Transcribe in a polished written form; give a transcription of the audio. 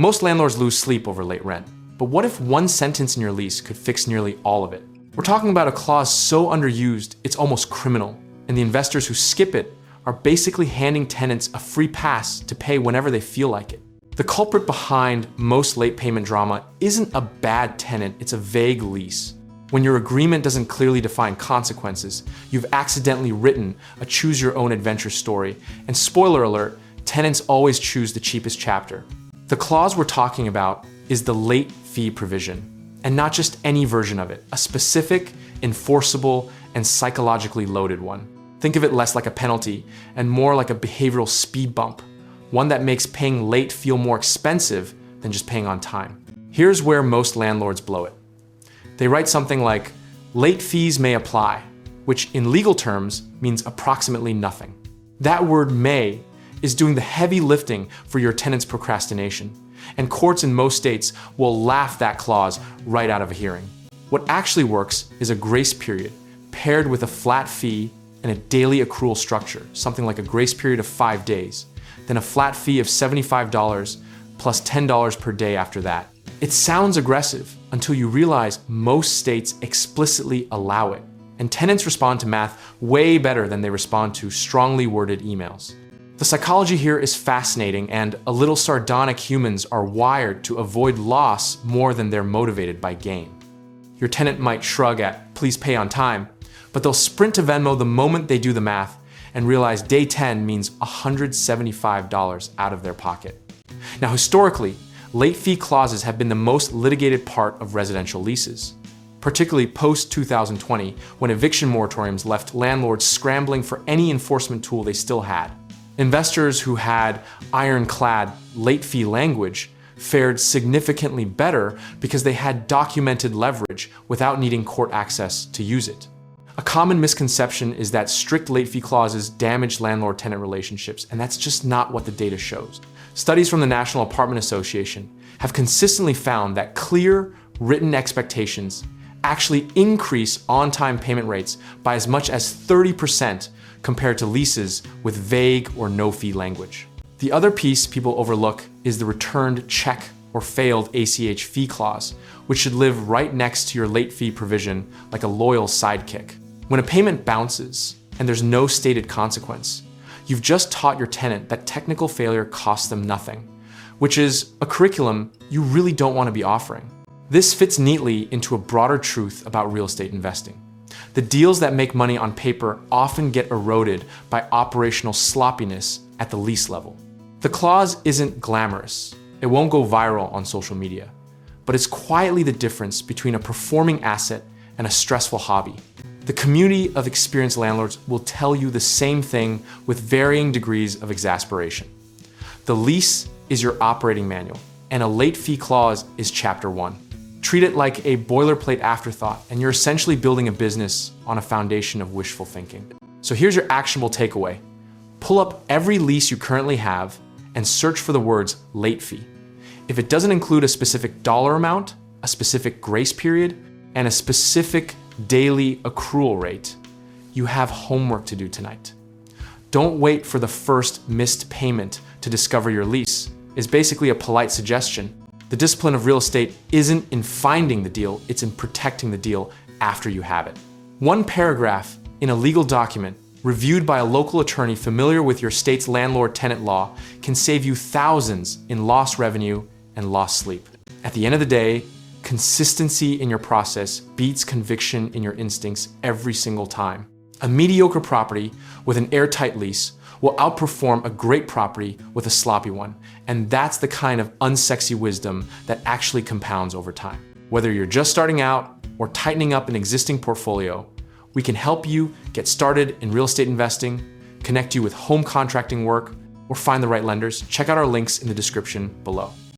Most landlords lose sleep over late rent. But what if one sentence in your lease could fix nearly all of it? We're talking about a clause so underused, it's almost criminal. And the investors who skip it are basically handing tenants a free pass to pay whenever they feel like it. The culprit behind most late payment drama isn't a bad tenant, it's a vague lease. When your agreement doesn't clearly define consequences, you've accidentally written a choose-your-own-adventure story. And spoiler alert, tenants always choose the cheapest chapter. The clause we're talking about is the late fee provision, and not just any version of it, a specific, enforceable, and psychologically loaded one. Think of it less like a penalty and more like a behavioral speed bump, one that makes paying late feel more expensive than just paying on time. Here's where most landlords blow it. They write something like, late fees may apply, which in legal terms means approximately nothing. That word may is doing the heavy lifting for your tenant's procrastination, and courts in most states will laugh that clause right out of a hearing. What actually works is a grace period paired with a flat fee and a daily accrual structure, something like a grace period of 5 days, then a flat fee of $75 plus $10 per day after that. It sounds aggressive until you realize most states explicitly allow it, and tenants respond to math way better than they respond to strongly worded emails. The psychology here is fascinating, and a little sardonic humans are wired to avoid loss more than they're motivated by gain. Your tenant might shrug at "please pay on time," but they'll sprint to Venmo the moment they do the math and realize day 10 means $175 out of their pocket. Now, historically, late fee clauses have been the most litigated part of residential leases, particularly post-2020, when eviction moratoriums left landlords scrambling for any enforcement tool they still had. Investors who had ironclad late fee language fared significantly better because they had documented leverage without needing court access to use it. A common misconception is that strict late fee clauses damage landlord-tenant relationships, and that's just not what the data shows. Studies from the National Apartment Association have consistently found that clear, written expectations actually increase on-time payment rates by as much as 30% compared to leases with vague or no-fee language. The other piece people overlook is the returned check or failed ACH fee clause, which should live right next to your late fee provision like a loyal sidekick. When a payment bounces and there's no stated consequence, you've just taught your tenant that technical failure costs them nothing, which is a curriculum you really don't want to be offering. This fits neatly into a broader truth about real estate investing. The deals that make money on paper often get eroded by operational sloppiness at the lease level. The clause isn't glamorous. It won't go viral on social media, but it's quietly the difference between a performing asset and a stressful hobby. The community of experienced landlords will tell you the same thing with varying degrees of exasperation. The lease is your operating manual, and a late fee clause is chapter 1. Treat it like a boilerplate afterthought, and you're essentially building a business on a foundation of wishful thinking. So here's your actionable takeaway. Pull up every lease you currently have and search for the words late fee. If it doesn't include a specific dollar amount, a specific grace period, and a specific daily accrual rate, you have homework to do tonight. Don't wait for the first missed payment to discover your lease, is basically a polite suggestion. The discipline of real estate isn't in finding the deal, it's in protecting the deal after you have it. One paragraph in a legal document reviewed by a local attorney familiar with your state's landlord-tenant law can save you thousands in lost revenue and lost sleep. At the end of the day, consistency in your process beats conviction in your instincts every single time. A mediocre property with an airtight lease will outperform a great property with a sloppy one, and that's the kind of unsexy wisdom that actually compounds over time. Whether you're just starting out or tightening up an existing portfolio, we can help you get started in real estate investing, connect you with home contracting work, or find the right lenders. Check out our links in the description below.